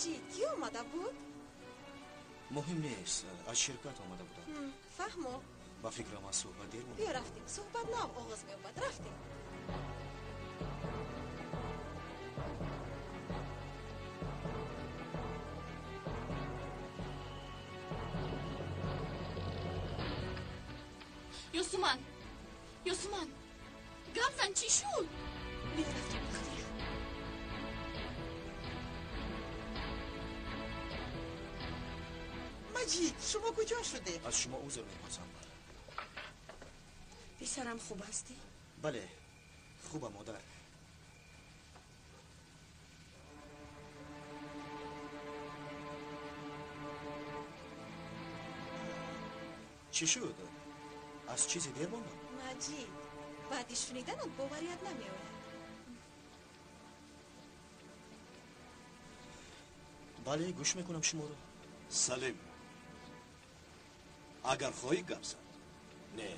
مجید کی آمده بود؟ مهم نیست، از شرکت آمده بودم. فهمو؟ با فکرم از صحبت دیر موندم. بیا رفتیم، صحبت نام آغاز می اومد. رفتیم. یوسمان گمزن چی شد؟ بیا رفتیم بخیر. مجید شما کجا شده؟ از شما عذر می‌خواهم. پسرم خوب هستی؟ بله خوبم مادر. چی شد؟ از چیزی دیر ماندم؟ مجید بعدش شنیدنت باوریت نمیآید. بله گوش میکنم شما رو. سلیم اگر خواهی گپ زد نه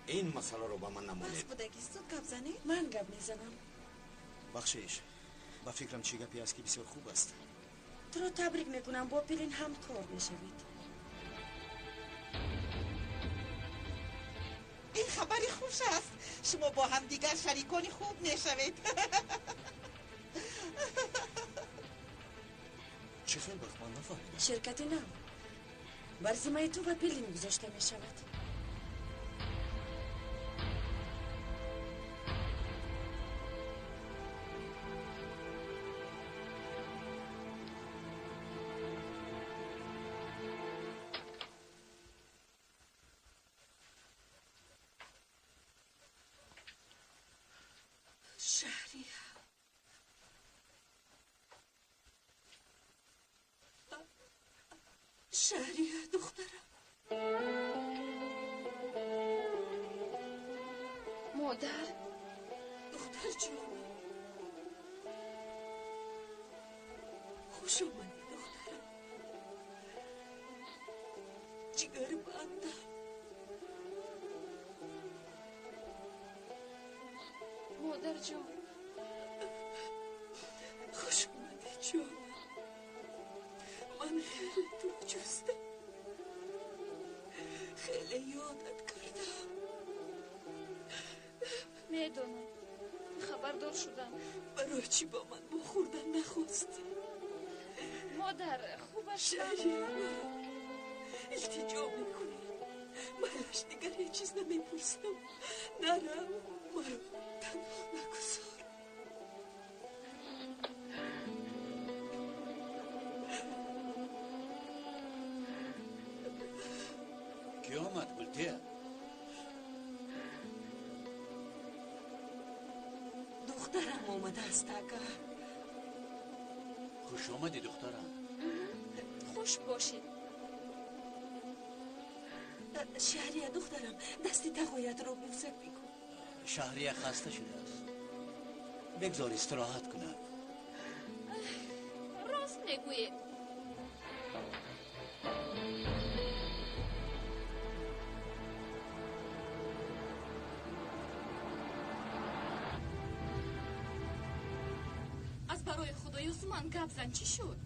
این مسئله رو با من بس نمانید. بودگی زود گپ زنی؟ من گپ میزنم. بخشش با فکرم چی گپی است که بسیار خوب است. تو رو تبریک میکنم با پیرین هم کار میشوید. این خبری خوش است. شما با هم دیگر شریکانی خوب میشوید. چه خیلی وقت من نفهمیدم. شرکت نام بر ذمه تو و پیلین گذاشته میشود. شهریه دخترم. مادر دختر جان خوش آمدی دخترم. جگر بندم. مادر جان خوش آمدی جانم. من خیلی تو جستم. خیلی یادت کردم. میدونم خبردار شدم. برای چی با من بخوردن نخواستی؟ مادر خوب است. شهریه التجا میکنی. مالش دیگر هیچ چیز نمیپرسم. نرم مرا تنها نگذار. کی آمد گلتیه؟ دخترم آمده است اگر. خوش آمدی دخترم. خوش باشید. شهریه دخترم دستی تقویت رو بوسه بکن. شهریه خسته شده است. بگذار استراحت کنه. راست میگویی. از برای خدا یوسمان گپ زن چی شد؟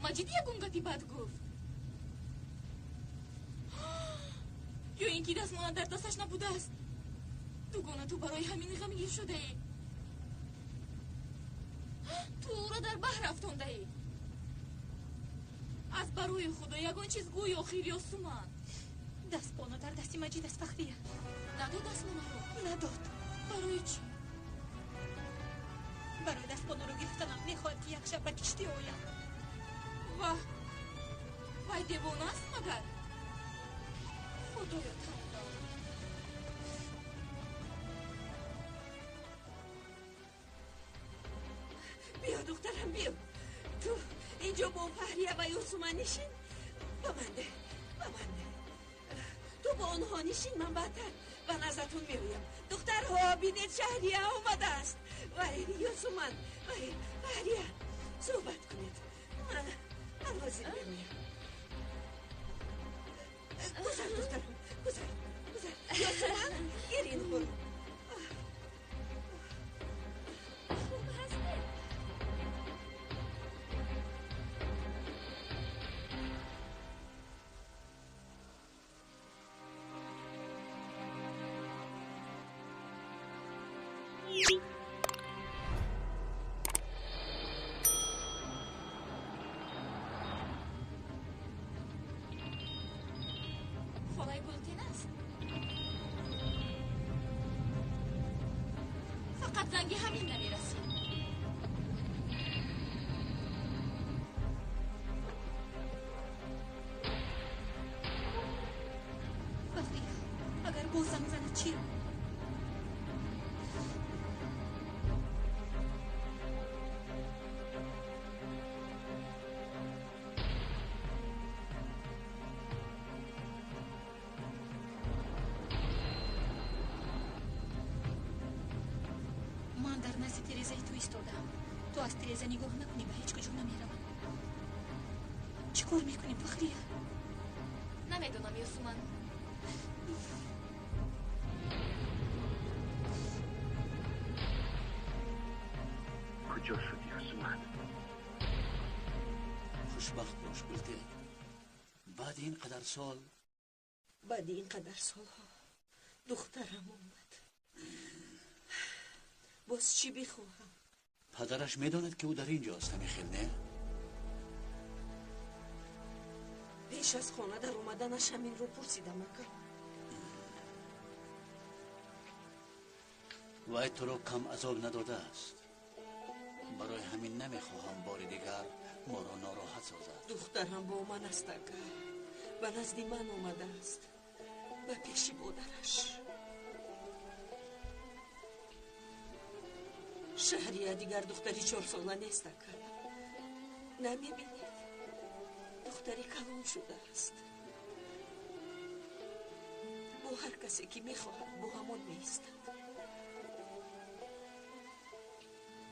مجید یکون گپی بد گفت یا اینکه دستمانت در دستش نبوده است؟ دوگانه تو برای همین غمگین شده ای. تو او را در بحر افتانده ای. از برای خدا یگان چیز گوی آخیر یوسمان. دستبانو در دستی مجید است فخریه. نداد دستمانه رو؟ نداد. برای چی؟ برای دستبانو رو گرفتنم میخواد که یک شب به کشتی آیم. وای دیوانه است مگر؟ خدایا تعالی. بیا دخترم بیا. تو اینجا با فهریه و یوسمان نشین. بمنده. تو با آنها نشین من بعدتر و نزدتون میرویم. دخترها بینید شهریه آمده است. وای یوسمان وای فهریه صحبت کنید. من حاضر میرویم. گذر دخترم گذر یوسمان گرین برو. خوب هستی؟ زنگ همین نمیرسی. وقتی اگر باز زنگ زنه چی؟ من در نزد تریزه تو ایستادم. تو از تریزه نگاه نکنی و هیچ کجا نمیروم. چی کار میکنی فخریه؟ نمیدونم یوسومن. کجا شدی یوسومن؟ خوشبخت باش گلته. بعد اینقدر سال بعد اینقدر سالها دخترم اومد. باز چی بخواهم؟ پدرش میداند که او در اینجاست همیخیل نه؟ پیش از خانه در اومدنش همین رو پرسیدم اکا. وای تو رو کم عذاب نداده است. برای همین نمیخواهم بار دیگر ما را ناراحت سازد. دخترم با من است اکا. و نزدی من اومده است. و پیش مادرش. شهریه دیگر دختری 4 ساله نیست اکا. نمیبینید؟ دختری کلون شده است. با هر کسی که میخواهد با همون میستد.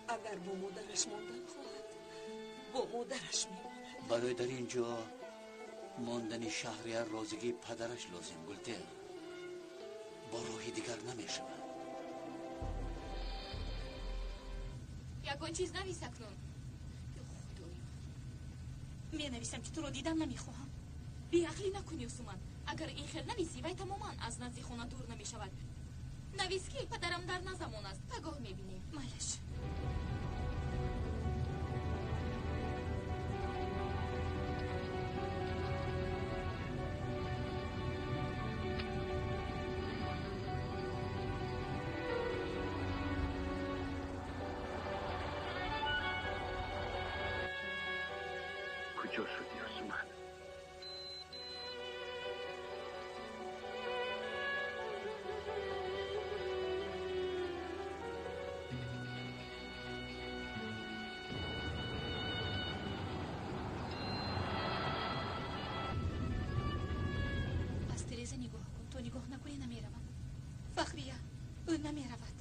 اگر با مادرش ماندن خواهد با مادرش میماند. برای در اینجا ماندن شهریار رازگی پدرش لازم گلته. با راهی دیگر نمیشود. یکون چیز نویس اکنون. می نویسم که تو رو دیدم نمیخواهم. بی عقلی نکنی یوسومن. اگر این خیل نویسی وی تماما از نزد خونه دور نمی شود. نویس که پدرم در نزمان است. پگاه میبینیم. مالش. کجا شدی یوسومن؟ از تریزه نگاه کن. تو نگاه نکنی نمیروم. فخریه او نمیرود.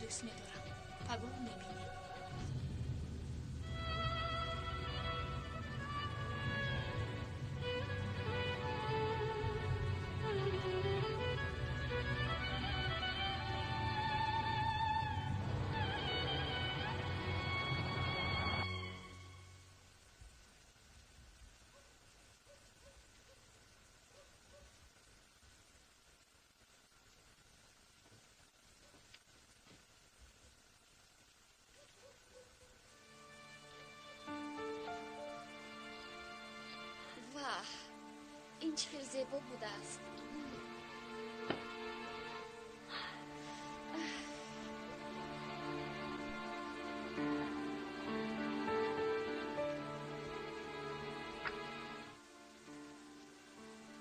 دوست می‌دارم. پگاه می‌بینیم. این چقدر زیبا بوده است.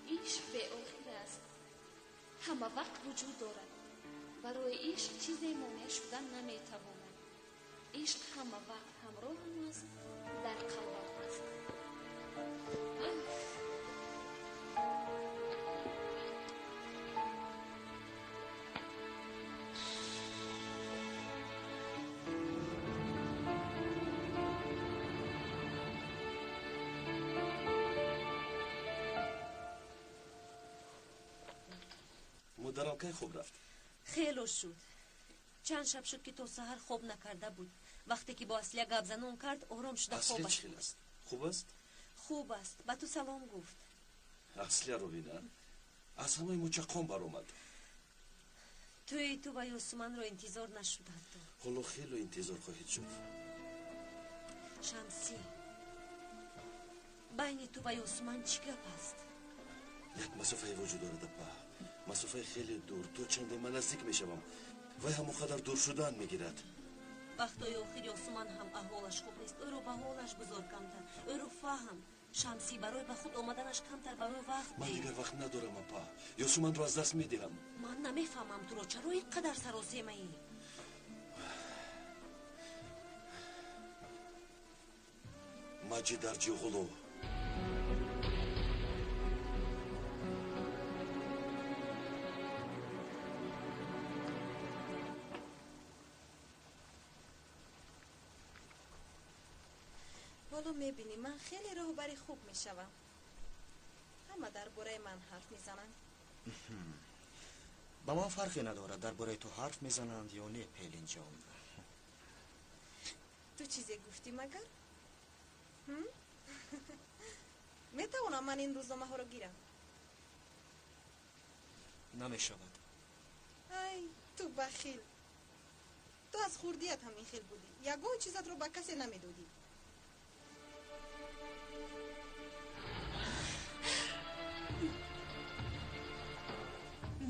عشق به آخر است. همه وقت وجود دارد. برای عشق چیزی مانع شدن نمیتواند. عشق همه وقت همراه است، در قلب است. دخترم که خوب رفت؟ خیلی شد. چند شب شد که تا سحر خوب نکرده بود. وقتی که با اصلیه گپ زنون کرد آرام شده خواب اصلیه است. چی است؟ خوب است؟ خوب است. با تو سلام گفت. اصلیه رو بینه از همه مچقام بر اومد. تو و یاسمن رو انتظار نشده تو. حالا خیلی انتظار خواهید شد. شمسی بین تو و یاسمن چی گپ است؟ یک مسافه وجود دارد با مسافه خیلی دور. تو چند من نزدیک میشوم و همون قدر دور شدن میگیرد. وقتای آخر یاسمن هم احوالش خوب نیست. او رو به حالش بذار کمتر. او رو فهم. شمسی برای به خود آمدنش کمتر برای وقت من دی. دیگر وقت ندارم پا. یاسمن رو از دست میدهم. من نمیفهمم تو رو چرا اینقدر سراسیمه ای؟ مجید در جیغلو حالا میبینی من خیلی راهبری خوب میشوم. همه درباره من حرف میزنن. با من فرقی ندارد درباره تو حرف میزنند یا نه پیلین جان. تو چیزی گفتی مگر؟ میتوانم من این روزنامه ها رو گیرم؟ نمیشود. ای تو بخیل. تو از خوردیت هم این خیل بودی. یگاه چیزت رو به کسی نمیدودی.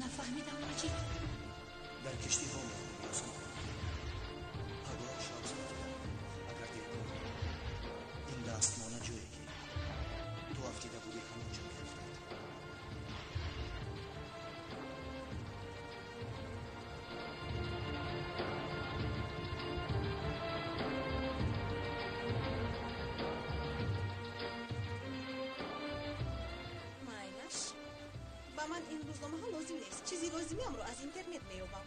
نفهمیدم مجید. در کشتی ها می‌آمد یاسمن. پگاه شب زد. اگر دید این دستمانه جایی که تو افتیده بودی همونجا می‌افتد. مایلش با من این روزنامه ها لازم نیست. چیزی لازمی هم رو از اینترنت میابم.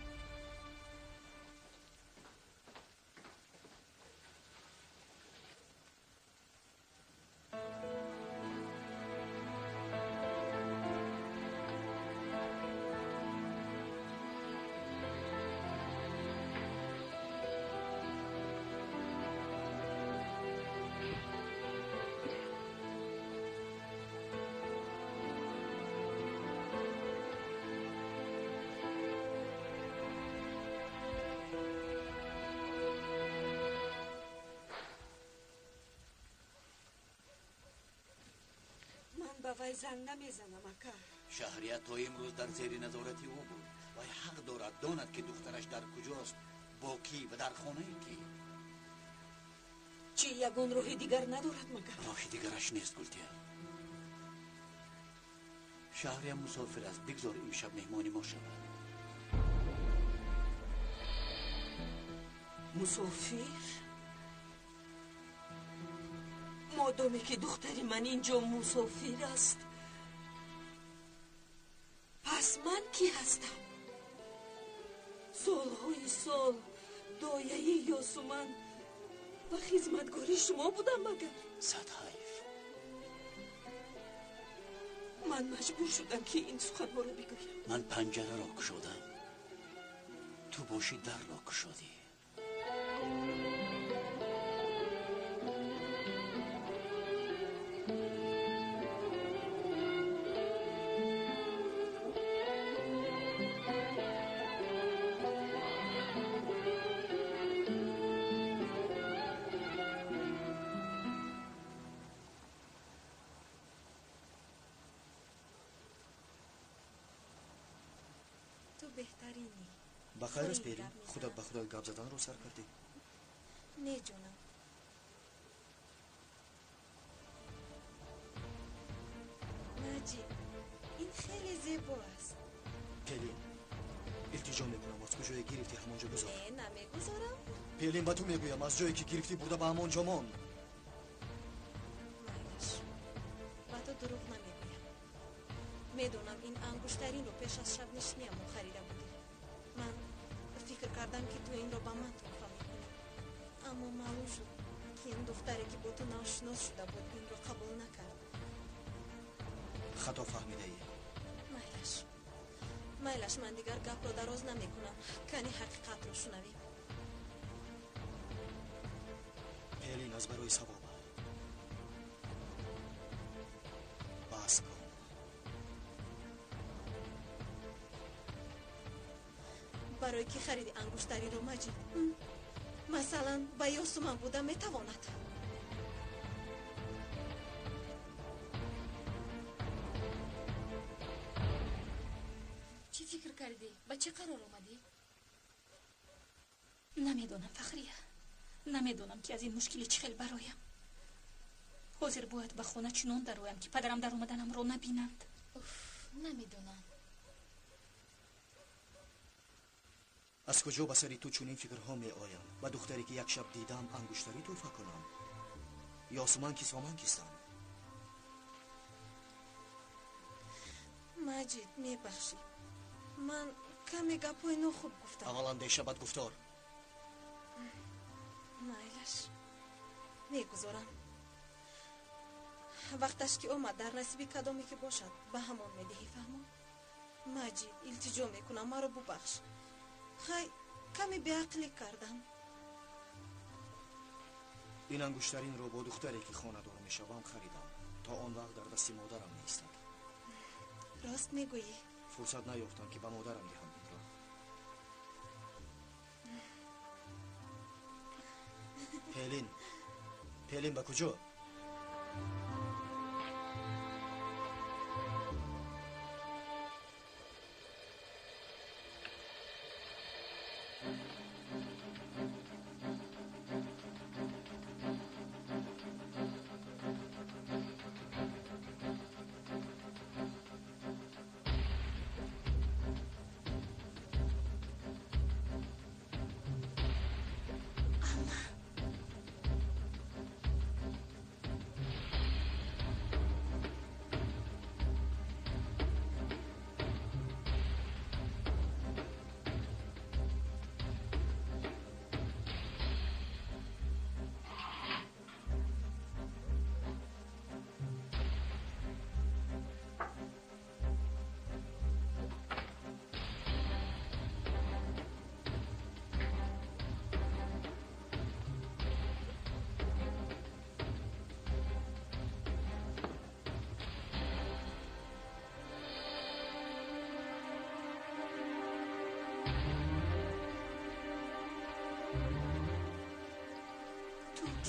به وی زنگ نمیزنم اکا. شهریه تا امروز در زیر نظارتی او بود و حق دارد داند که دخترش در کجاست، با کی و در خانه کی. چی یگون روحی دیگر ندارد مگر؟ راه دیگرش نیست گلتیر. شهریه مسافر است، بگذار امشب مهمانی ما شود. مسافر؟ مادامی که دختری من اینجا مسافر است، پس من کی هستم؟ سالهای سال دایه یاسمن و خدمتگاری شما بودم مگر؟ صد حیف. من مجبور شدم که این سخنها رو بگویم. من پنجره را گشودم، تو باشی در را گشودی. بهترینی. بخیر است پیرین؟ خودت به خودت گپ زدن رو سر کردی؟ نه جونم. مجید این خیلی زیبا است. پیلین التجا میکنم از کجای گرفتی همونجا بذار. نه نمیگذارم. پیلین به تو میگویم از جایی که گرفتی برده به همونجا مان. مایلش با تو دروغ نمیگویم. میدونم این انگشترین رو پیش از شب نشینیم خریده بودی. من فکر کردم که تو این رو با من تحفه میکنی، اما معلوم شد که این دختری که با تو ناشناس شده بود این رو قبول نکرد. خطا فهمیده ای. مایلش майлаш ман дигар гапро дароз намекунам кани ҳақиқатро шунавем пелин аз барои савоба бас кун барои ки хариди ангуштариро маҷид масалан ба ёсуман буда метавонад чӣ фикр кардӣ ба чӣ қарор омадӣ? намедонам фахрия, намедонам ки аз ин мушкили чӣ хел бароям. ҳозир бояд ба хона чунон дароям ки падарам дар омаданамро набинанд. намедонам. аз куҷо ба сари ту чунин фикрҳо меоям? ба духтаре ки як шаб дидам ангуштарӣ тӯҳфа кунам? ёсуман кисоман кистам? маҷид мебахшӣ ман каме гапҳои нохуб гуфтам аввал андеша бад гуфтор майлаш мегузорам вақташ ки омад дар насиби кадоме ки бошад ба ҳамон медиҳӣ фаҳмон маҷид илтиҷо мекунам маро бубахш хай каме беақлӣ кардам ин ангуштаринро бо духтаре ки хонадор мешавам харидам то он вақт дар дасти модарам неистад рост мегӯӣ фурсат наёфтам ки ба модарам диҳам инро пелин ба куҷо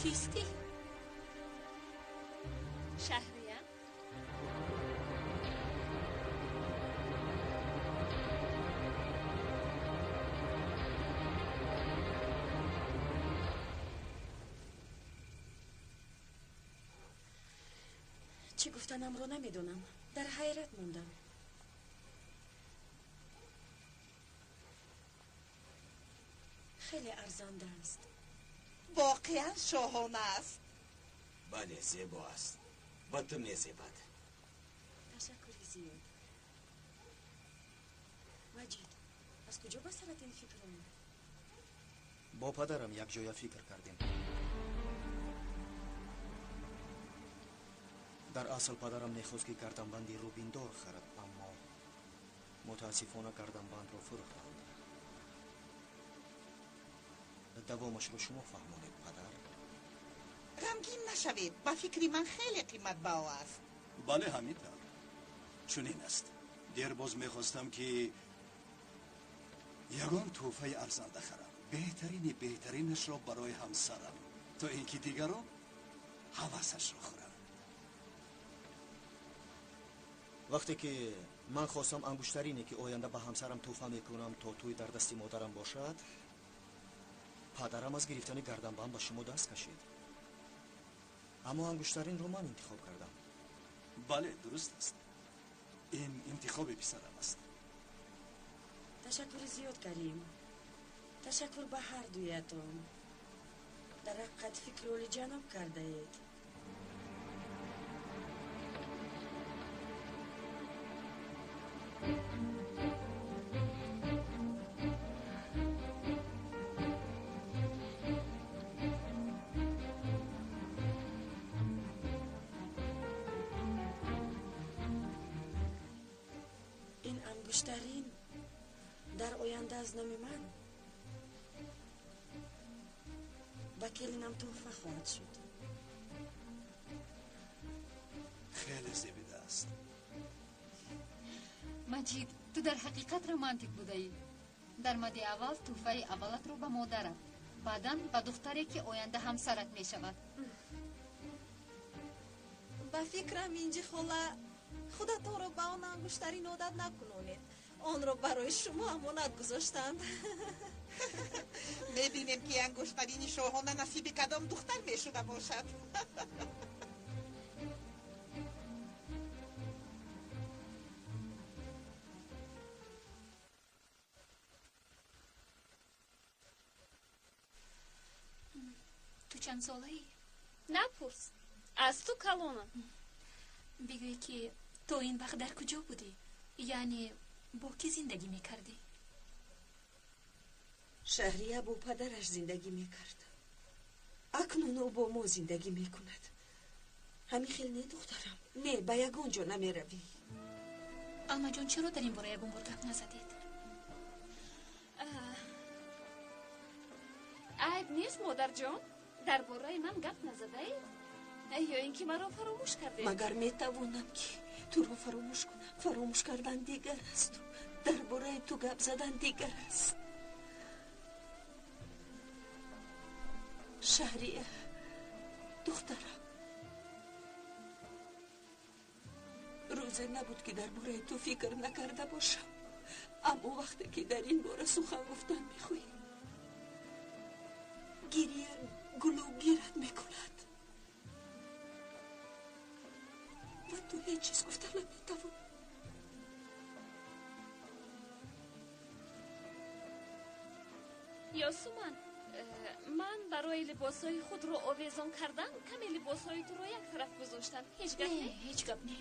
کیستی؟ شهریه؟ چی گفتنم رو نمیدونم در حیرت موندم خیلی ارزنده است واقعا شاهانه است بله زیبا است با تو میزیبد تشکری زیاد مجید از کجا به سرت این فکر اومد با پدرم یک جای فکر کردیم در اصل پدرم میخواست که گردنبندی روبیندار خرد اما متاسفانه گردنبند رو فروختند دوامش رو شما فهمونید پدر غمگین نشوید با فکری من خیلی قیمت باو است بله همینطور چنین است دیر باز میخواستم که یگان توفه ارزنده خرم بهترینش را برای همسرم تا اینکه دیگران حواسش را خورم وقتی که من خواستم انگشترینی که آینده به همسرم توفه میکنم تا توی در دستی مادرم باشد پدرم از گرفتن گردنبند به شما دست کشید اما انگشترین رو من انتخاب کردم بله درست است این انتخاب پسرم است تشکر زیاد کریم تشکر به هر دویتان در حقیقت فکر اولی جناب کرده اید این انگشترین از نام من با کلینم توفه خواهد شد. خیلی زیبیده است. مجید، تو در حقیقت رومانتیک بوده ای. در مده اول توفه اولت رو به مادرت، بعداً به دختری که آینده همسرت می شود. با فکرم اینجا خاله خودتان رو به آن انگشترین عادت نکنونید. آن رو برای شما امانت گذاشتند. ببینیم که انگشترین شوهانه نصیب کدام دختر می شده باشد. تو چند ساله ای؟ نپرس، از تو کلانم. بگوی که تو این وقت در کجا بودی؟ یعنی با کی زندگی میکردی؟ شهریه با پدرش زندگی میکرد. اکنون او با ما زندگی میکند. همین خیلی نه دخترم. نه با یگان جا نمیروی. الما جان چرا در این باره یگان بار گپ نزدید؟ عیب نیست مادر جان، در باره من گپ نزده ای؟ یا اینکه مرا فراموش کرده؟ مگر میتوانم که تو رو فراموش کنم؟ فراموش کردن دیگر است، در باره تو گپ زدن دیگر است. شهریه دخترم، روزی نبود که در باره تو فکر نکرده باشم، اما وقتی که در این باره سخن گفتن میخوایی گریه گلوگیرت میکند و تو هیچ چیز گفتن نمیتوان. یاسومان، من برای لباسای خود رو آویزان کردم. کمی لباسای تو رو یک طرف گذاشتم. هیچ گپ نه؟ هیچ گپ نه.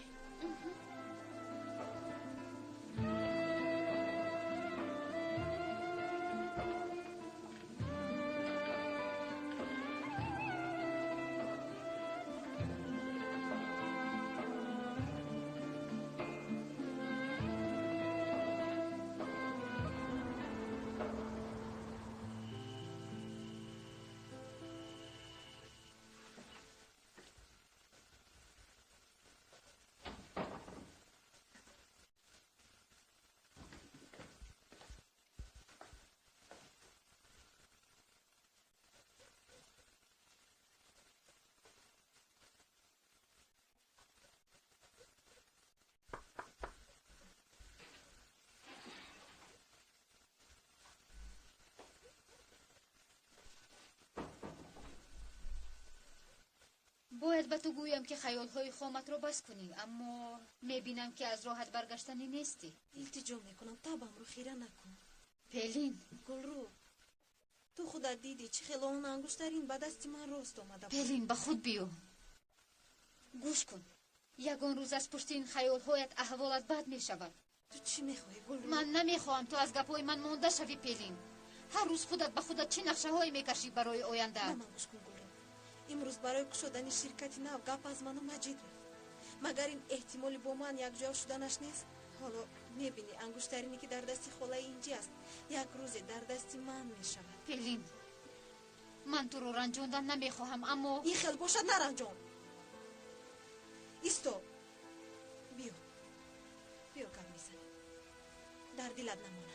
باید به تو گویم که خیالهای خامت رو بس کنی، اما میبینم که از راحت برگشتنی نیستی. التجا میکنم تابم رو خیره نکن. پلین، گلرو، تو خودت دیدی چه خیلی اون انگشترین به دست من راست آمده بود. پلین به خود بیو، گوش کن. یگان روز از پشت این خیالهایت احوالت بد میشود. تو چی میخوای گلرو؟ من نمیخواهم تو از گپای من مانده شوی پلین. هر روز خودت به خودت چه نقشه هایی میکشی برای آینده؟ من گوش کن گلرو، امروز برای کشودن شرکتی نو گپ از من و مجید رفت. مگر این احتمالی با من یک جا شدنش نیست؟ حالا میبینی انگشترینی که در دستی خاله اینجا است یک روز در دستی من میشود. پلین، من تو رو رنجوندن نمیخواهم، اما این خیل باشد نرنجان. ایستو، بیا گپ میزنی، در دلت نماند.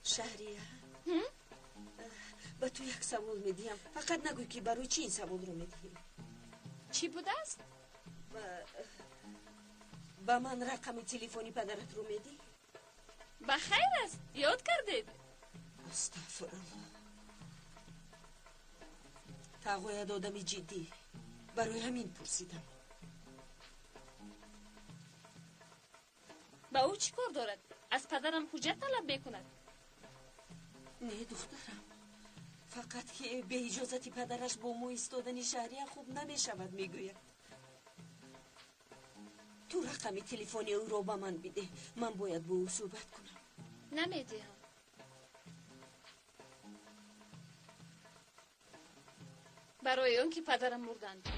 شهریه، به تو یک سوال میدیم، فقط نگوی که برای چی این سوال رو میدهیم. چی بوده است؟ با من رقم تلفنی پدرت رو میدی؟ بخیر است، یاد کردید. استغفرالله. تقویت آدمی جدی، برای همین پرسیدم. با او چی کار دارد؟ از پدرم حجت طلب میکند. نه دخترم، فقط که به اجازت پدرش با ما ایستادن شهریه خوب نمیشود میگوید. تو رقم تلفنی او را به من بده، من باید با او صحبت کنم. نمیدهم. برای اون که پدرم مردند.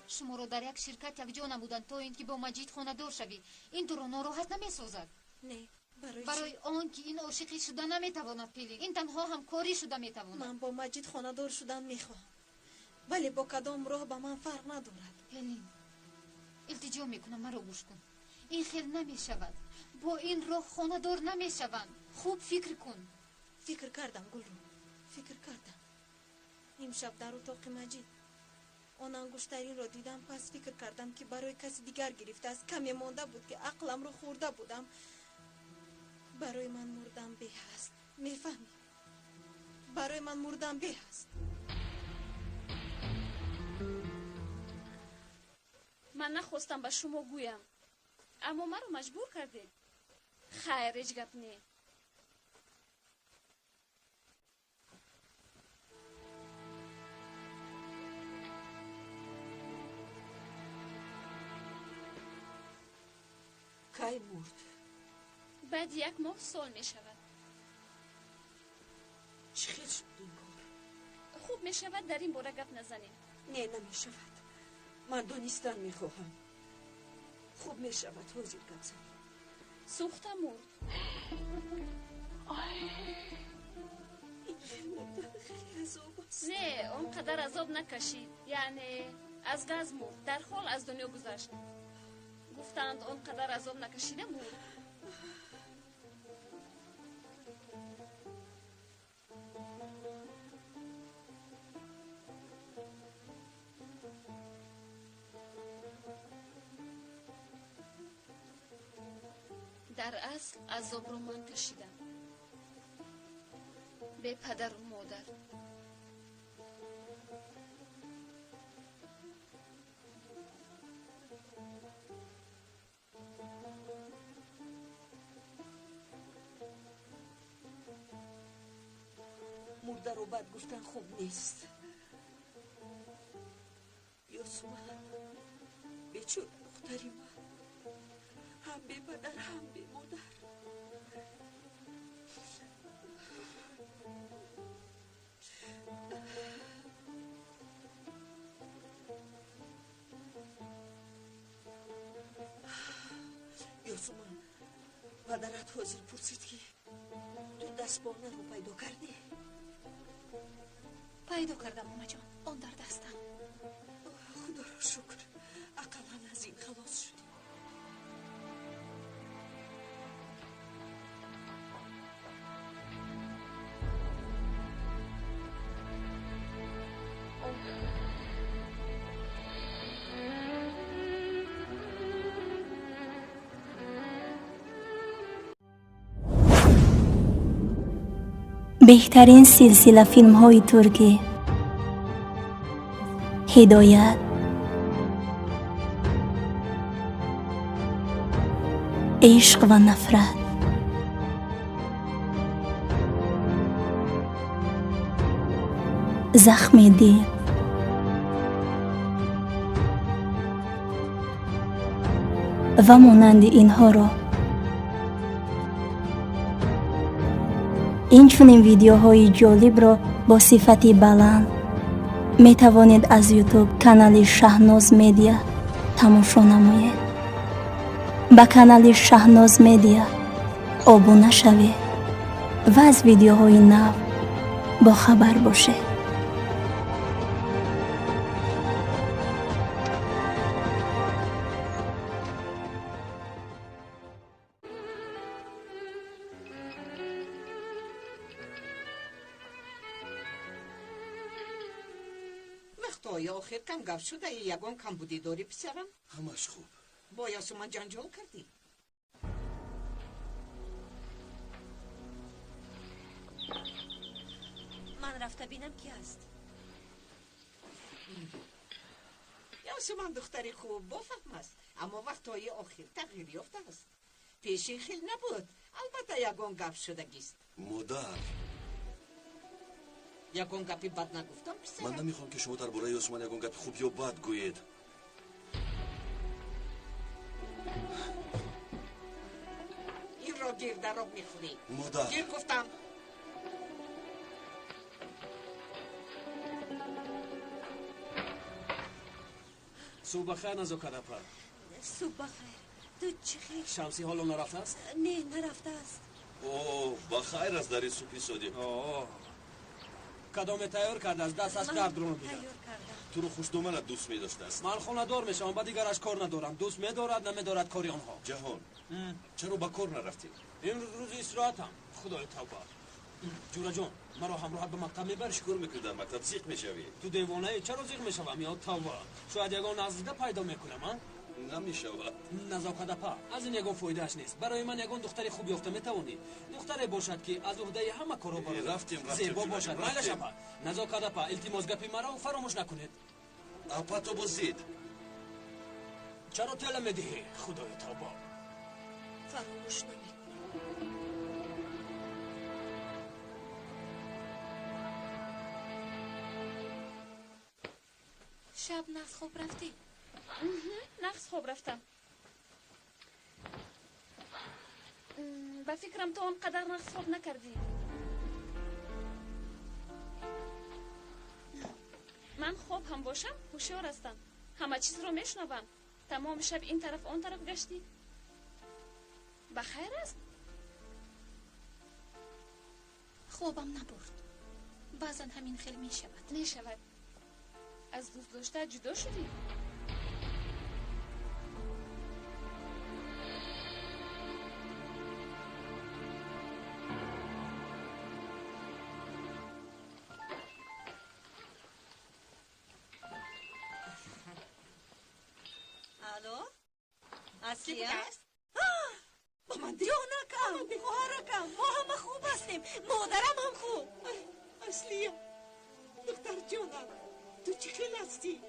شما رو در یک شرکت یک جا نمودند تا اینکه با مجید خانه‌دار شوی. این تو رو ناراحت نمی‌سازد؟ نه، برای آن که این عاشقی شده نمیتواند پیلی. این تنها همکاری شده میتواند. من با مجید خانه‌دار شدن میخواهم، ولی با کدام راه به من فرق ندارد. پلین، التجا میکنم مرا گوش کن. این خیلی نمیشود. با این راه خانه‌دار نمیشوند. خوب فکر کن. فکر کردم گلرو، فکر کردم. امشب در اتاق مجید آن انگشترین را دیدم، پس فکر کردم که برای کسی دیگر گرفته است. کمی مانده بود که عقلم رو خورده بودم. برای من مردن به است، میفهمی؟ برای من مردن به است. من نخواستم به شما گویم، اما مرا مجبور کردید. خیر، هیچ گپ نه. کی مرد؟ بعد 1 ماه سال می شود. چه خیلی شد این کار؟ خوب می شود در این باره گپ نزنیم. نه نمی شود. من دانستن می خواهم. خوب می شود حاضر گپ زنیم. سوخته مرد. این خیلی عذاب است. نه، اونقدر عذاب نکشید. یعنی از گاز مرد. در حال از دنیا گذشت. گفتند اونقدر عذاب نکشیده مرد. در اصل عذاب رو من کشیدم، به پدر و مادر. مرده رو بد گفتن خوب نیست. یاسمن، بیچاره دختری من، هم به پدر هم به مادر. یاسمن، پدرت حاضر پرسید که تو دستبانه رو پیدا کردی؟ پیدا کردم ماما جان، آن در دستم. خدا را شکر، اقلا از این خلاص شدیم. بهترین سلسله فیلم های ترکی. هدایت عشق و نفرت. زخم دل. و مانند اینها را. این چنین ویدیوهای جالب را با صفتی بلند می توانید از یوتیوب کانال شهناز مدیا تماشا نمایید. با کانال شهناز مدیا ابونه شوید و از ویدیوهای نو با خبر باشید. وقتای آخر کم گفت شده یگان کم بودی داری پسرم؟ همش خوب. با یاسمن جنجال کردی؟ من رفته بینم کی است. یاسمن دختری خوب با فهم است. اما وقتهای آخر تغییر یافته است. پیش خیل نبود. البته یکان گپ شدگیست. مادر، یکان گپی بد نگفتم پسرم. من نمیخوام که شما درباره عثمان یکان گپ خوب یا بد گویید. این را گیر در آب میخوری. مادر، گیر گفتم. صبح بخیر نزاکت اپا. صبح بخیر. تو چی خیر؟ شمسی حالا نرفته است؟ نه نرفته است. اوه بخیر است در صبحی صادق. اوه کدام تیار کرده است؟ دستش درد رو میده. تیار کردم. تو رو خوشدومنت دوست می‌داشت است. من خونه دار میشم بعد دیگرش کار ندارم. دوست می‌دارد نمی‌دارد کاری آنها. جهان چرا با کار نرفتی؟ این روز استراحتم. خدای توبه. جورا جان مرا همراه به مکتب میبری؟ شکر میکنی در مکتب زیق میشوی. تو دیوانه چرا زیق میشوم؟ یا توبه شاید یگان نزدیک پیدا میکنم. نمیشود. نزاکت اپا از این یگان فایدهش نیست. برای من یگان دختری خوب یافته میتوانی. دختری باشد که از عهده همه کارا برآید. رفتیم زیبا باشد. مایلش اپا. نزاکت اپا التماس گپی مرا فراموش نکنید. اپا تو بزید. چرا تله میدهی؟ خدای توبه. فراموش نمیکنم. شب نقص خوب رفتی؟ نقص خوب رفتم. با فکرم تو آنقدر نقص خوب نکردی. من خوب هم باشم هوشیار هستم. همه چیز رو میشنوم. تمام شب این طرف آن طرف گشتی. بخیر است؟ خوبم نبرد. بعضا همین خیلی میشود. از دوست داشته جدا شدی؟ الو اصلیه؟ با من دیگه جانکم خواهرکم ما همه خوب هستیم. مادرم هم خوب. اصلیه دختر جانم تو چی خیل هستی؟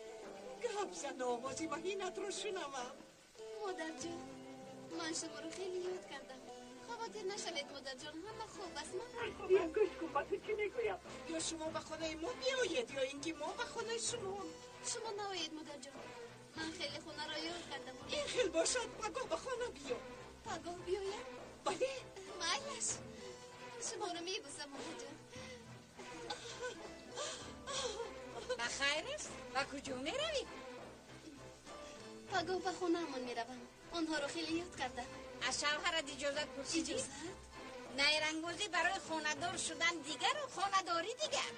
گپ زن آوازی وحینت رو شنوم. مادر جان من شما رو خیلی یاد کردم. خواهد نشوید مادر جان همه خوب است. من بیا گوش کن با تو چی نگویم. یا شما به خونه ما بیایید یا اینکه ما به خونه شما. شما نایید مادر جان. من خیلی خونه را یاد کردم. این خیل باشد پگاه به خونه بیا. پگاه بیایم؟ بله مایلش شما رو میبوسم مادر جان. بخیر است؟ و کجا می روی؟ پگاه به خونه همون می روم. آنها رو خیلی یاد کردم. از شوهرت اجازت پرسیدی؟ اجازت؟ نیرنگوزی برای خاندار شدن دیگر و خانداری دیگر.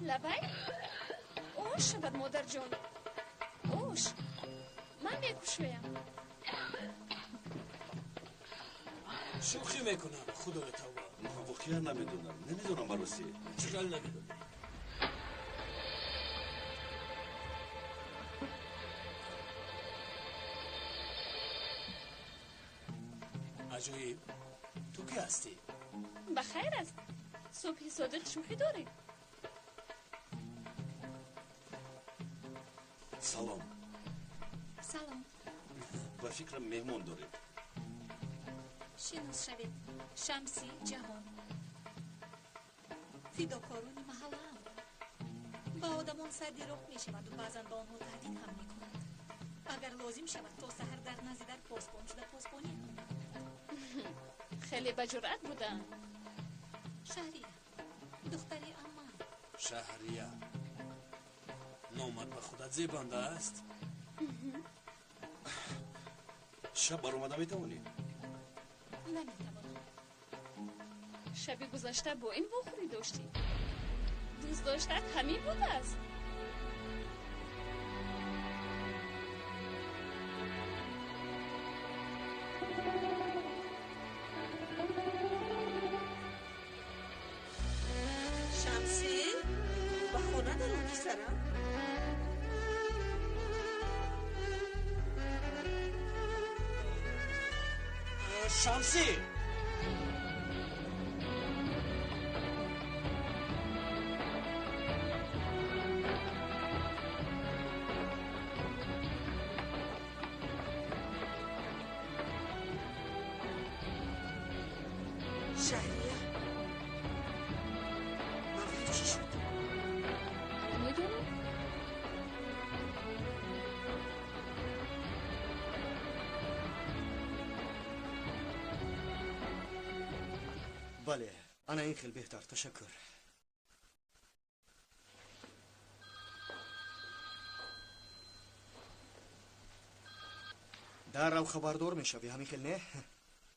لبای؟ اوش شود مادر جان. اوش من میکشویم. شوخی میکنم خدای توبه. من واقعا نمیدونم براستی. چیکار نمیدونم. عجایب تو کی هستی؟ بخیر است. صبح صادق شوخی داری؟ سلام. سلام. با فکرم مهمون داریم. شناس شوید. شمسی جهان فداکاران محله هم. با آدمان سردیروغ می شود و بعضا با آنها تهدید هم می کند. اگر لازم شود تا سحر در نزد در پاسبان شده پاسبانی هم. خیلی بجرأت بودن. شهریه دختری امان. شهریه نامت به خودت زیبنده است. شب بر اومده میتوانی؟ نمیتوانم. شبی گذشته با این بخوری داشتی. دوست داشتت همین بوده است. شمسی شهریه ماوی چی شد؟ میدونم بله انا این خیلی بهتر تشکر در رو خبردار میشوی همین خیلی نه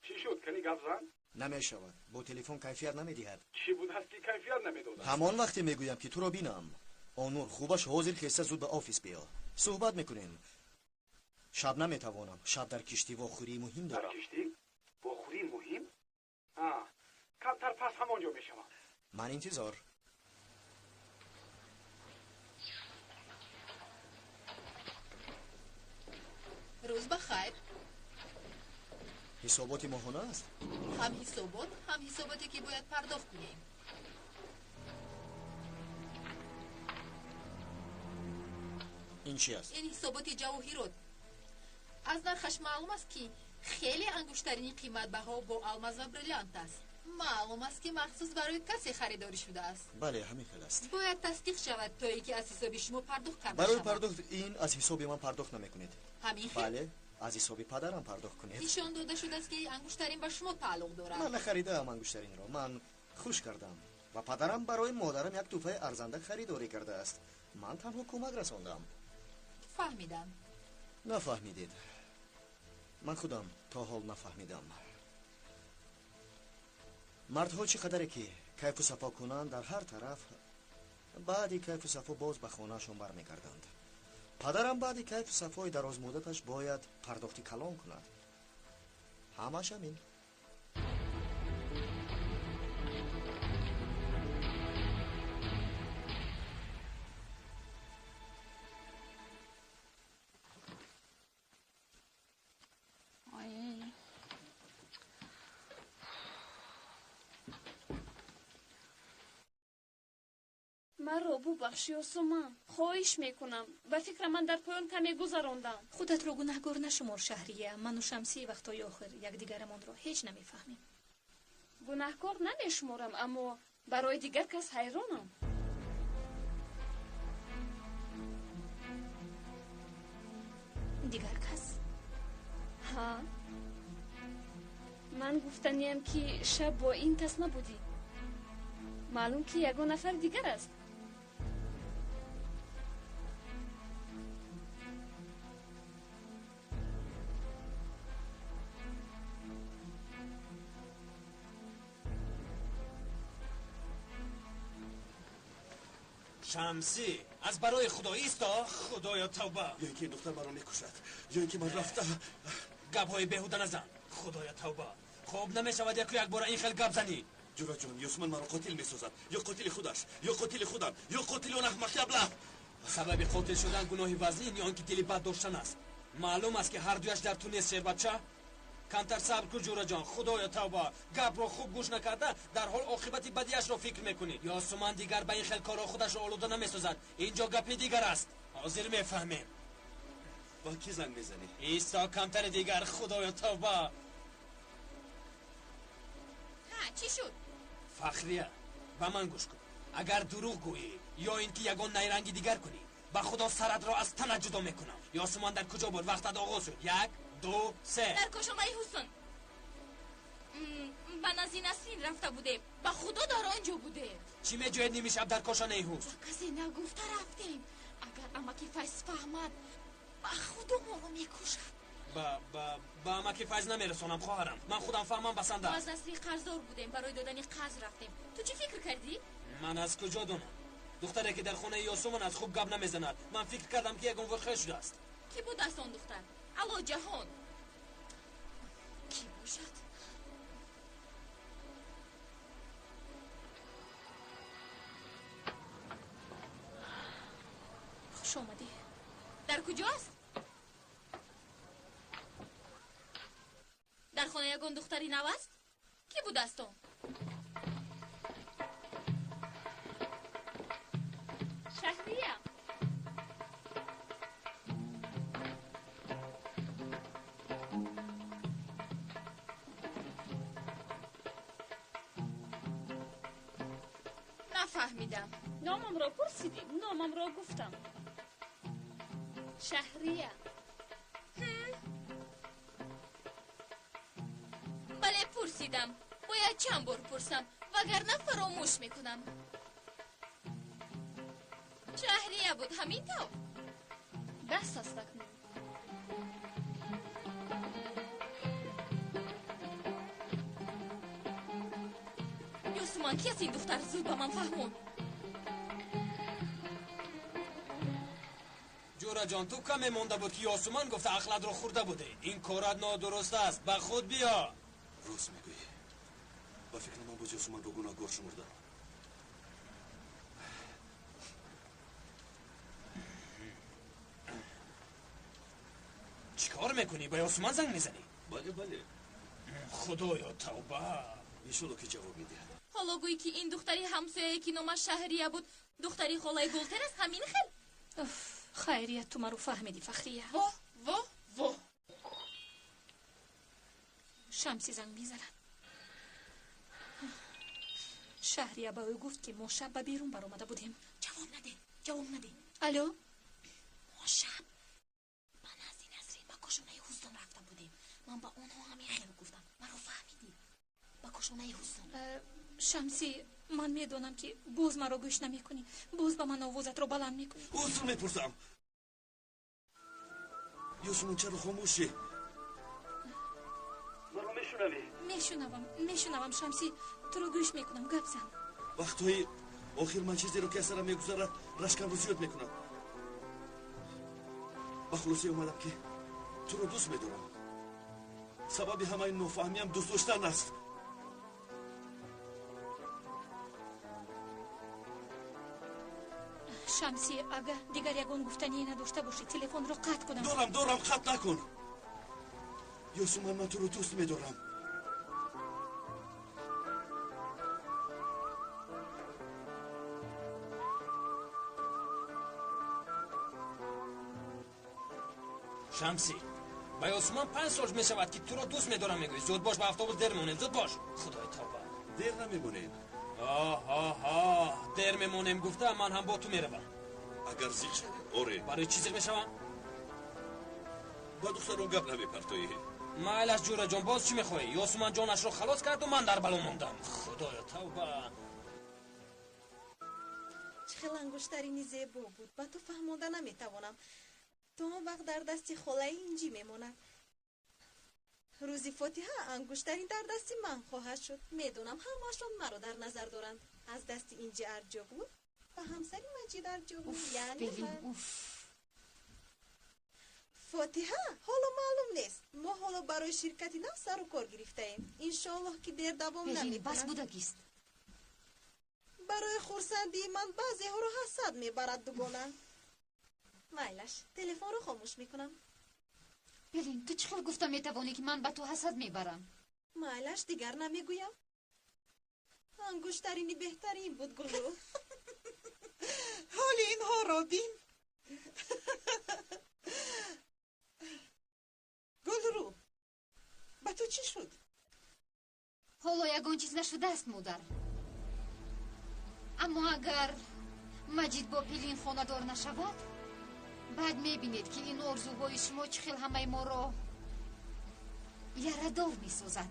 چی شد کنی گپ زن؟ نمیشود با تلفن کیفیت نمیدهد چی بود هست که کیفیت نمیداد؟ همان وقتی میگویم که تو رو بینم آنور خوبش حاضر خسته زود به آفیس بیا صحبت میکنیم شب نمیتوانم شب در کشتی واخوری مهم دارم در کشتی؟ واخوری مهم؟ کمتر پس همانجا میشوم من انتظار روز بخیر. حسابات ماهانه است هم حساباتی که باید پرداخت کنیم. این چی است؟ این حسابات جواهرات. از نرخش معلوم است که خیلی انگشترین قیمت بها با الماس و بریلانت است. معلوم است که مخصوص برای کسی خریداری شده است. بله همین خیلی است باید تصدیق شود تا اینکه از حساب شما پرداخت کرده برای شود. پرداخت این از حساب من پرداخت نمیکنید همین خیلی؟ بله از حساب پدرم پرداخت کنید نشان داده شده است که انگشترین به شما تعلق دارد. من نخریدم انگشترین را من خوش کردم و پدرم برای مادرم یک توفه ارزنده خریداری کرده است من تنها کمک رساندم فهمیدم. نفهمیدید من خودم تا حال نفهمیدم مردها چقدره که کیف و صفا کنند در هر طرف بعدی کیف و صفا باز به خانهشون برمیگردند پدرم بعدی کیف و صفای دراز مدتش باید پرداختی کلان کند همش همین مرا ببخشی عثمان خواهش میکنم به فکر من در پایان کمی گذراندم خودت رو گناهگار نشمار شهریه. من و شمسی وقتای آخر یکدیگرمان را هیچ نمیفهمیم. گناهکار نمیشمارم اما برای دیگر کس حیرانم دیگر کس؟ ها من گفتنیم که شب با این کس نبودی معلوم که یگان نفر دیگر است شمسی از برای خدا ایستا خدایا توبه یا اینکه این دختر مرا میکشد یا اینکه من رفته گپ‌های بیهوده نزن خدایا توبه خوب نمیشود یک بار این خیلی گپ زنی جورا جان یوسمن مرا قاتل میسازد یا قاتل خودش یا قاتل خودم یا قاتل اون احمق ابله سبب قاتل شدن گناهی وزین یا آنکه دلی بد داشتن است معلوم است که هر دویش در تو نیست شیر بچه کمتر صبر کن جورا جان خدایا توبه گپ رو خوب گوش نکرده در حال عاقبت بدیش رو فکر میکنی یا سومن دیگر به این خیل کارا خودش رو آلوده نمیسازد اینجا گپی دیگر است حاضر میفهمیم با کی زنگ میزنی ایستا کمتر دیگر خدایا توبه ها چی شد؟ فخریه به من گوش کن اگر دروغ گویی یا اینکه یگان نیرنگی دیگر کنی به خدا سرت را از تنت جدا میکنم یا سومن در کجا بود وقتت آغاز شد 1 2 3 در کاشان ای حسن به نزی نسرین رفته بوده به خدا در آنجا بوده چی میجوید نیمی شب در کاشان ای حسن کسی نگفته رفتیم اگر امکی فیض فهمد به خدا ما رو میکشد با امکی فیض نمیرسونم خواهرم من خودم فهمم بسنده ما از نسری قرضدار بودیم برای دادن قرض رفتیم تو چی فکر کردی؟ من از کجا دونم دختره که در خونه یاسومن از خوب گپ نمیزند من فکر کردم که یگان ورخه شده است کی بود است آن دختر؟ الا جهان کی باشد؟ خوش آمدی در کجاست؟ در خانه یگان دختری نو است؟ کی بود است اون؟ شهریه. نفهمیدم. نامم را پرسیدیم، نامم را گفتم. شهریه. بله پرسیدم. باید چند بار پرسم وگرنه فراموش میکنم. شهریه بود همین تو؟ دست است اکنون. یوسمان کی از این دختر زود با من فهمون؟ جورا جان تو کمی مونده بود که یاسومان گفته اخلد رو خورده بوده. این کارت نادرست است. به خود بیا. راست میگویی. با فکر من با یاسومان رو گناهگار شمردم. چیکار میکنی؟ با یاسومان زنگ میزنی؟ بله. خدایا توبه. ایشالله که جواب میده. حالا گویی که این دختری همسایه که نامش شهریه بود دختری خالای گلتر است همین خیل؟ خیریت تو مرو فهمیدی فخریه. واه شمسی زنگ میزنن. شهریه با او گفت که ما شب به بیرون برآمده بودیم. جواب نده. الو ما شب من از این نظری با کشونه حسن رفته بودیم. من با اونها همین خیلی گفتم. مرا فهمیدی؟ با کشونه حسن. شمسی من میدونم که باز مرا گوش نمی کنی. باز با من آوازت رو بلند میکنی. حسن میپرسم. یاسومان چرا خاموشی؟ مرا میشنوم شمسی تو رو گوش میکنم. گپ زن. وقتهای آخر من چیزی رو که سرم میگذره رشکم رو زیاد میکنم. با خلاصه اومدم که تو رو دوست میدارم. سبب همه این نفهمی هم دوست داشتن است. شمسی اگر دیگر یگان گفتنی نداشته باشی تلفن رو قطع کنم. دارم قطع نکن. یاسومان من تو رو دوست میدارم. شمسی با یاسومان 5 سال میشود که تو رو دوست میدارم میگوی. زود باش به اتوبوس دیر میمونیم. زود باش. خدای توبه. دیر نمیمونیم. دیر میمونیم گفته من هم با تو میروم. اگر زیق شده آره. برای چی زیق میشوم؟ با دخترون گپ نمیپرتویی. مالش جورا جان باز چی میخوایی؟ یاسومان جانش رو خلاص کرد و من در بلا موندم. خدایا توبه. چه انگشترینی زیبا بود. با تو فهمانده نمیتوانم. تو هم وقت در دستی خاله اینجی میماند. روزی فاتحه انگشترین در دستی من خواهد شد. میدونم همه‌شون مرا در نظر دارند. از دستی اینجی ارجاگو و همسری مجید ارجاگو یعنی من. فاتحه حالا معلوم نیست. ما حالا برای شرکتی نو سر و کار گرفته ایم. انشالله که دیر دوام نمیکنند. بس بودگیست. برای خورسندی من بعضی ها رو حسد میبرد دوگانه. مایلش تلفن رو خاموش میکنم. بلین تو چخور گفتم میتوانی که من به تو حسد میبرم؟ مایلش دیگر نمیگویم. انگشترینی بهترین بود گلو. حال اینها را بین. گلرو به تو چی شد؟ حالا یگان چیز نشده است مادر. اما اگر مجید با پیلین خانه دار نشود بعد میبینید که این آرزوهای شما چخیل همه ما را یردار میسازد.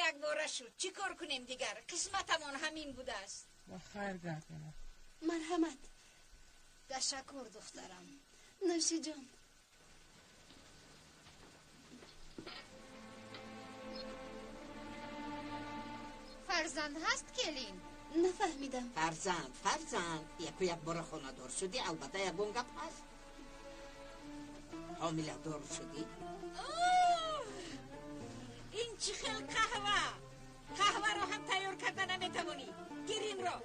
یک باره شد. چی کار کنیم دیگر؟ قسمتمون همین بوده است. با خیر گردم. مرحمت. تشکر دخترم. نوشی جان. فرزند هست کلین؟ نفهمیدم. فرزند یک بار خانه دار شدی. البته یکون گپ هست. حامله دار شدی. این چی خیل قهوه رو هم کنترل کردن نمیتوانی گیر این را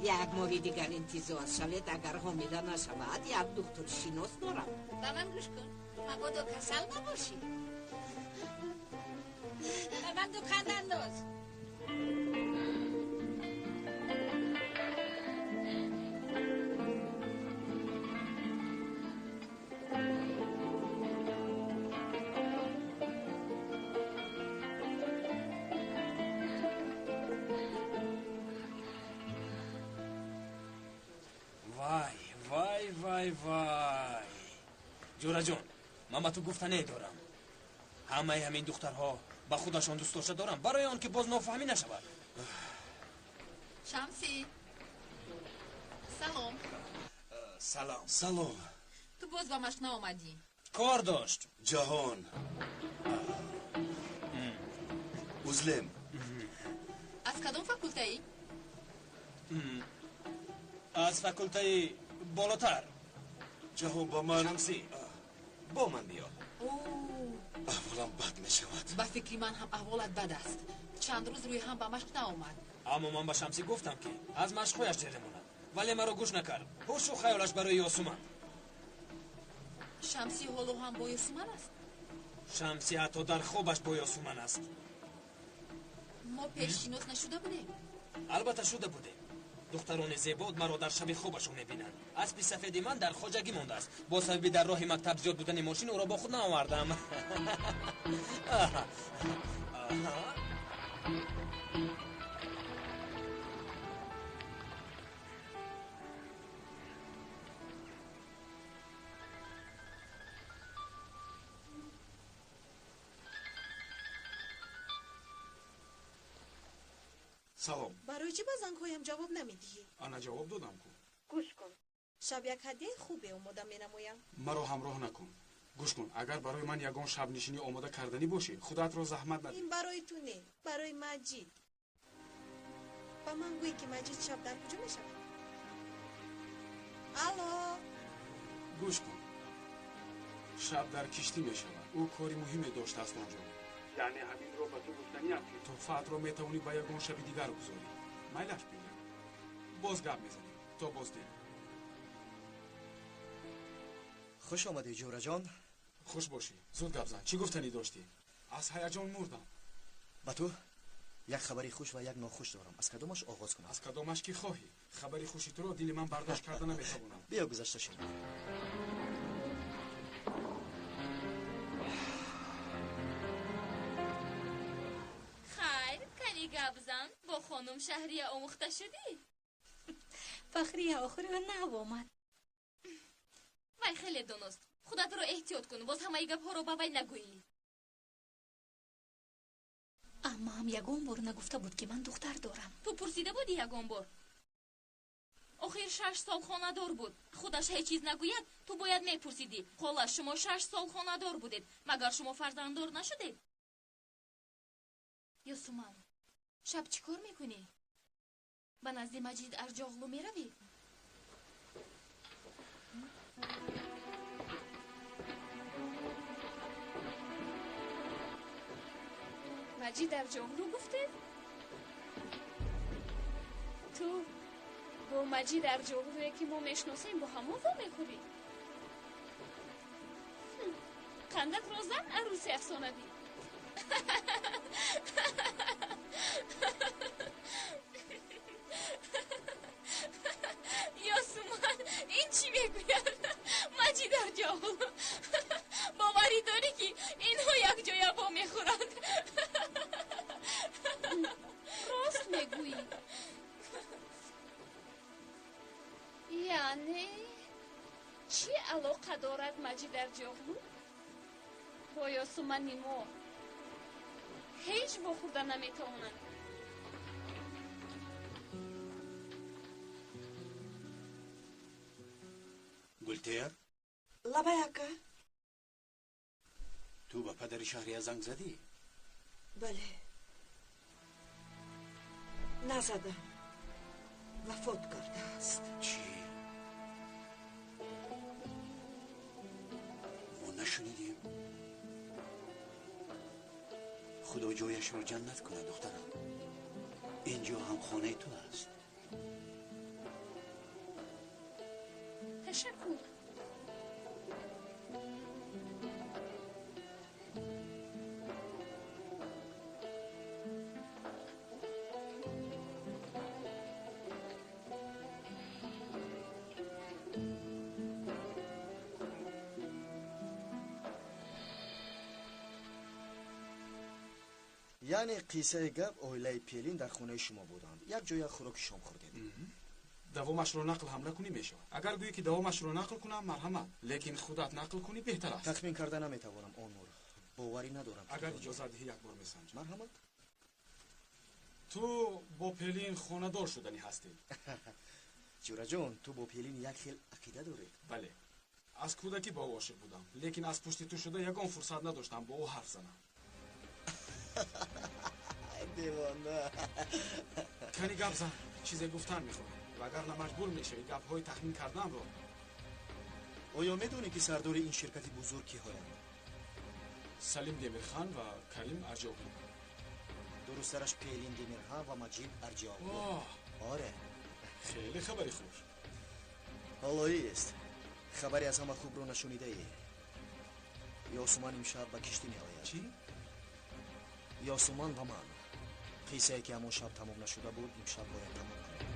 یک ماه دیگر انتظار شوید اگر حامله نشود یک دکتر شناس دارم به من گوش کن مبادا کسل نباشی به من دکند انداز وای جورا جان من با تو گفتنه دارم همه همین دخترها با خودشان دوست داشته دارم برای آن که باز نافهمی نشود شمسی سلام سلام تو باز با مشنا آمدی کار داشت جهان اوزلم از کدام فاکولته ای؟ از فاکولته بالاتر جهان با من شمسی با من بیا احوالم بد می شود با فکری من هم احوالت بد است چند روز روی هم با مشق نآمد اما من با شمسی گفتم که از مشقهایش جلوه ماند ولی مرا گوش نکرد هوش و خیالش برای یاسومن شمسی حالو هم با یاسومن است شمسی حتی در خوابش با یاسومن است ما پیش شناس نشده بودیم البته شده بوده دختران زیباد مرا در شب خوابشون میبینند اسب سفید من در خواجگی مانده است با سبب در راه مکتب زیاد بودن ماشین او را با خود نآوردم سلام برای چی با زنگهایم جواب نمیدهی؟ انا جواب دادم کو گوش کن شب یک هدیه خوبی اومده مینمویم مرا همراه نکن گوش کن اگر برای من یگان شب نشینی آماده کردنی باشه خودت را زحمت نده این برای تو نه برای مجید با من گویی که مجید شب در کجا میشود الو گوش کن شب در کشتی می شود او کاری مهمی داشته است آنجا یعنی همین را به تو گفتنی هم که تو فقط را میتوانی به یگان شب دیگر بگذاری میلش بگم باز گپ میزنیم تا باز دیم خوش آمدی جورا جان خوش باشی زود گپ زن چی گفتنی داشتی از هیجان مردم با تو یک خبری خوش و یک ناخوش دارم از کدامش آغاز کنم از کدامش که خواهی خبری خوشی تو را دل من برداشت کرده نمیتوانم بیا گذشته شد خیر کلی گپ زن با خانم شهریه آموخته شدی فخریه آخری و نو آمد وای خیلی دونست خودت رو احتیاط کن باز همه گپ ها رو با وی نگویی اما هم یگان بار نگفته بود که من دختر دارم تو پرسیده بودی یگان بار آخر 6 سال خانه‌دار بود خودش هیچ چیز نگوید تو باید میپرسیدی خاله شما 6 سال خانه‌دار بودید مگر شما فرزنددار نشدید یاسومن شب چی کار میکنی به نزد مجید ارجاغلو میروی مجید ارجاغلو گفته تو با مجید ارجاغلویی که ما میشناسیم با هم وفا میکنی خندت را زن عروسی افسانوی یاسومن این چی میگوید مجید ارجاغلو باوری داری که اینها یک جای با میخورند راست میگویی یعنی چی علاقه دارد مجید ارجاغلو با یاسومن ما هیچ با خورده نمیتوانند گلتر لبیکه تو به پدر شهریه زنگ زدی؟ بله نزدم وفات کرده است چی؟ ما نشنیدیم خدا جایش رو جنت کنه دخترم. اینجا هم خانه تو است. تشکر. یعنی قصه گپ اویلای پیلین در خونه شما بودند. یک جای خوراک شام خوردید. دوامش رو نقل هم نکنی میشه. اگر گویی که دوامش رو نقل کنم مرحمت، لیکن خودت نقل کنی بهتر است. تخمین کرده نمیتوانم آنور. باوری ندارم. اگر اجازه دهی یک بار میسنجم. مرحمت. تو با پیلین خانه دار شدنی هستی. جورا جان، تو با پیلین یک خیل عقیده داری. بله. از کودکی با او عاشق بودم، لیکن از پشت تو شده یگان فرصت نداشتم با او حرف زنم. دیوانه. کنی گپ زن، چیزی گفتن میخوام. و اگر مجبور میشه گپ های تخمین کردن رو. آیا میدونی که سردار این شرکت بزرگ کی هستند؟ سلیم دمیرخان و کریم ارجاوی. درسترش پیلین دمیرخان و مجید ارجاوی. آره. خیلی خبری خوب. حالایی است. خبری از همه خوب رو نشونیده ای. یاسومان امشب به کشتی میآید. چی؟ یاسومان و من. قصه که همون شب تمام نشده بود امشب باید تمام کنیم.